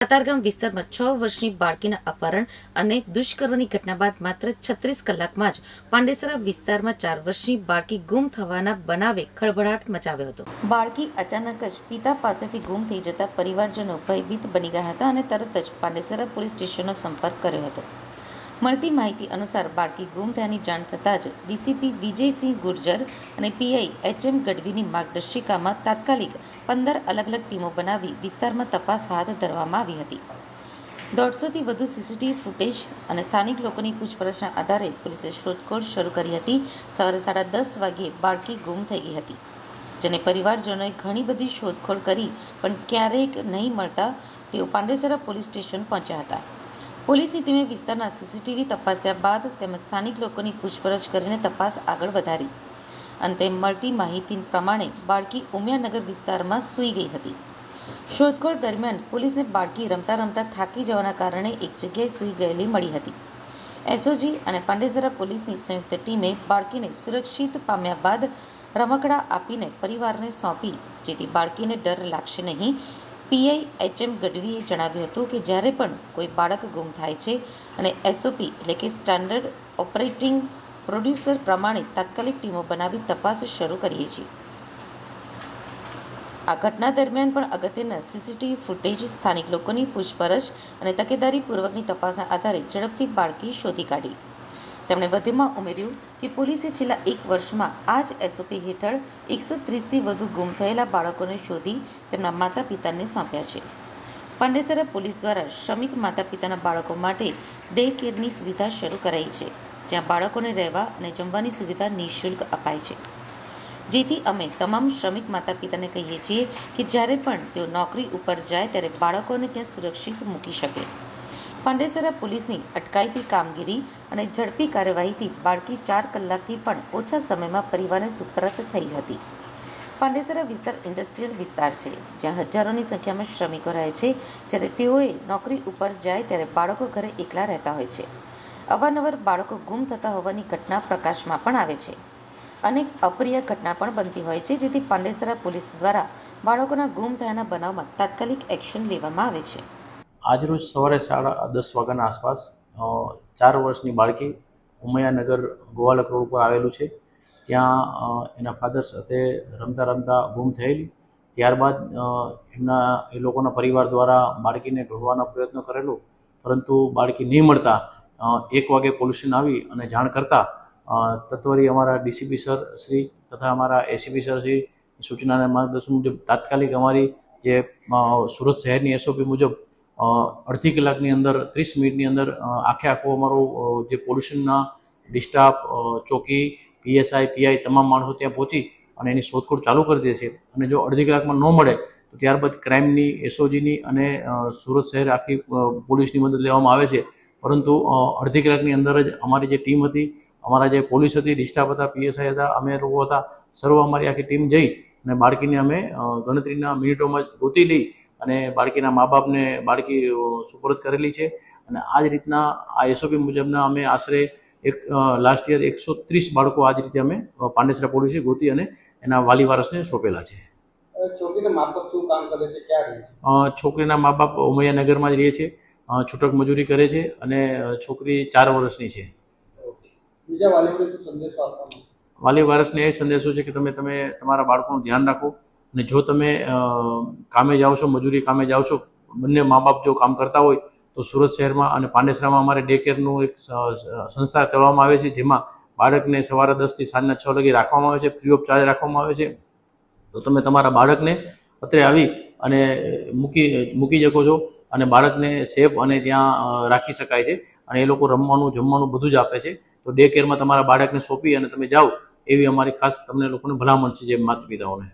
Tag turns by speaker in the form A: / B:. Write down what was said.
A: કતારગામ વિસ્તારમાં 6 વર્ષની બાળકીના અપહરણ અને દુષ્કર્મની ઘટના બાદ માત્ર 36 કલાકમાં જ પાંડેસરા વિસ્તારમાં 4 વર્ષની બાળકી ગુમ થવાના બનાવે ખળભળાટ મચાવ્યો હતો। બાળકી અચાનક જ પિતા પાસેથી ગુમ થઈ જતા પરિવારજનો ભયભીત બની ગયા હતા અને તરત જ પાંડેસરા પોલીસ સ્ટેશનનો સંપર્ક કર્યો હતો। મળતી માહિતી અનુસાર બાળકી ગુમ થયાની જાણ થતાં જ ડીસીપી વિજયસિંહ ગુર્જર અને પીઆઈ એચ.એમ. ગઢવીની માર્ગદર્શિકામાં તાત્કાલિક 15 અલગ અલગ ટીમો બનાવી વિસ્તારમાં તપાસ હાથ ધરવામાં આવી હતી। 150થી વધુ સીસીટીવી ફૂટેજ અને સ્થાનિક લોકોની પૂછપરછના આધારે પોલીસે શોધખોળ શરૂ કરી હતી। સવારે 10:30 વાગ્યે બાળકી ગુમ થઈ ગઈ હતી, જેને પરિવારજનોએ ઘણી બધી શોધખોળ કરી પણ ક્યારેક નહીં મળતા તેઓ પાંડેસરા પોલીસ સ્ટેશન પહોંચ્યા હતા। પોલીસની ટીમે વિસ્તારના સીસીટીવી તપાસ્યા બાદ તેમજ સ્થાનિક લોકોની પૂછપરછ કરીને તપાસ આગળ વધારી। અંતે મળતી માહિતી પ્રમાણે બાળકી ઉમિયાનગર વિસ્તારમાં સૂઈ ગઈ હતી। શોધખોળ દરમિયાન પોલીસને બાળકી રમતા રમતા થાકી જવાના કારણે એક જગ્યાએ સૂઈ ગયેલી મળી હતી। એસઓજી અને પાંડેસરા પોલીસની સંયુક્ત ટીમે બાળકીને સુરક્ષિત પામ્યા બાદ રમકડાં આપીને પરિવારને સોંપી, જેથી બાળકીને ડર લાગશે નહીં। પીઆઈ એચ.એમ. ગઢવીએ જણાવ્યું હતું કે જ્યારે પણ કોઈ બાળક ગુમ થાય છે અને એસઓપી એટલે કે સ્ટાન્ડર્ડ ઓપરેટિંગ પ્રોસિજર પ્રમાણે તાત્કાલિક ટીમો બનાવી તપાસ શરૂ કરીએ છીએ। આ ઘટના દરમિયાન પણ અગત્યના સીસીટીવી ફૂટેજ, સ્થાનિક લોકોની પૂછપરછ અને તકેદારીપૂર્વકની તપાસના આધારે ઝડપથી બાળકી શોધી કાઢી। તેમણે વધુમાં ઉમેર્યું કે પોલીસે છેલ્લા 1 વર્ષમાં આ જ એસઓપી હેઠળ 130થી વધુ ગુમ થયેલા બાળકોને શોધી તેમના માતા પિતાને સોંપ્યા છે। પાંડેસરા પોલીસ દ્વારા શ્રમિક માતા પિતાના બાળકો માટે ડે કેરની સુવિધા શરૂ કરાઈ છે, જ્યાં બાળકોને રહેવા અને જમવાની સુવિધા નિઃશુલ્ક અપાય છે, જેથી અમે તમામ શ્રમિક માતા પિતાને કહીએ છીએ કે જ્યારે પણ તેઓ નોકરી ઉપર જાય ત્યારે બાળકોને ત્યાં સુરક્ષિત મૂકી શકે। પાંડેસરા પોલીસની અટકાયતી કામગીરી અને ઝડપી કાર્યવાહીથી બાળકી 4 કલાકથી પણ ઓછા સમયમાં પરિવારને સુપરત થઈ હતી। પાંડેસરા વિસ્તાર ઇન્ડસ્ટ્રીયલ વિસ્તાર છે, જ્યાં હજારોની સંખ્યામાં શ્રમિકો રહે છે। જ્યારે તેઓએ નોકરી ઉપર જાય ત્યારે બાળકો ઘરે એકલા રહેતા હોય છે। અવારનવાર બાળકો ગુમ થતા હોવાની ઘટના પ્રકાશમાં પણ આવે છે। અનેક અપ્રિય ઘટના પણ બનતી હોય છે, જેથી પાંડેસરા પોલીસ દ્વારા બાળકોના ગુમ થયાના બનાવમાં તાત્કાલિક એક્શન લેવામાં આવે છે।
B: આજરોજ સવારે 10:30 વાગ્યાના આસપાસ 4 વર્ષની બાળકી ઉમિયાનગર ગોવાલક રોડ ઉપર આવેલું છે, ત્યાં એના ફાધર સાથે રમતા રમતા ગુમ થયેલી। ત્યારબાદ એ લોકોના પરિવાર દ્વારા બાળકીને ઢૂંઢવાનો પ્રયત્ન કરેલો, પરંતુ બાળકી નહીં મળતા 1 વાગે પોલીસ સ્ટેશન આવી અને જાણ કરતા તત્વરી અમારા ડીસીપી સર શ્રી તથા અમારા એસીપી સર શ્રી સૂચનાના માર્ગદર્શન મુજબ તાત્કાલિક અમારી જે સુરત શહેરની એસઓપી મુજબ અડધી કલાકની અંદર 30 મિનિટની અંદર આખું અમારું જે પોલ્યુશનના ડિસ્ટાફ, ચોકી, પીએસઆઈ, પીઆઈ તમામ માણસો ત્યાં પહોંચી અને એની શોધખોળ ચાલુ કરી દે છે। અને જો અડધી કલાકમાં ન મળે તો ત્યારબાદ ક્રાઇમની, એસઓજીની અને સુરત શહેર આખી પોલીસની મદદ લેવામાં આવે છે। પરંતુ અડધી કલાકની અંદર જ અમારી જે ટીમ હતી, અમારા જે પોલીસ હતી, ડિસ્ટાફ હતા, પીએસઆઈ હતા, અમે લોકો હતા, સર્વ અમારી આખી ટીમ જઈ અને બાળકીને અમે ગણતરીના મિનિટોમાં જ ગોતી લઈ અને બાળકીના મા બાપને બાળકી સુપરત કરેલી છે। અને આ જ રીતના આ એસઓપી મુજબના અમે આશરે લાસ્ટ યર 130 બાળકો આ જ રીતે અમે પાંડેસરા પોલીસે ગોતી અને એના વાલી વારસને સોંપેલા છે।
C: છોકરીના મા બાપ શું કામ કરે છે, ક્યાં રહે છે?
B: છોકરીના મા બાપ ઉમિયાનગરમાં જ રહે છે, છૂટક મજૂરી કરે છે અને છોકરી 4 વર્ષની છે।
C: બીજા વાલીઓને શું સંદેશો આપવાનો?
B: વાલી વારસને એ સંદેશો છે કે તમે તમારા બાળકોનું ધ્યાન રાખો અને જો તમે કામે જાઓ છો, મજૂરી કામે જાઓ છો, બંને મા બાપ જો કામ કરતા હોય તો સુરત શહેરમાં અને પાંડેસરામાં અમારે ડે કેરનું એક સંસ્થા ચલાવવામાં આવે છે, જેમાં બાળકને સવારે 10 થી સાંજના 6 વાગે રાખવામાં આવે છે, ફ્રી ઓફ ચાર્જ રાખવામાં આવે છે। તો તમે તમારા બાળકને અત્રે આવી અને મૂકી શકો છો અને બાળકને સેફ અને ત્યાં રાખી શકાય છે અને એ લોકો રમવાનું, જમવાનું બધું જ આપે છે। તો ડે કેરમાં તમારા બાળકને સોંપી અને તમે જાઓ એવી અમારી ખાસ તમને લોકોને ભલામણ છે, જે માતા પિતાઓને।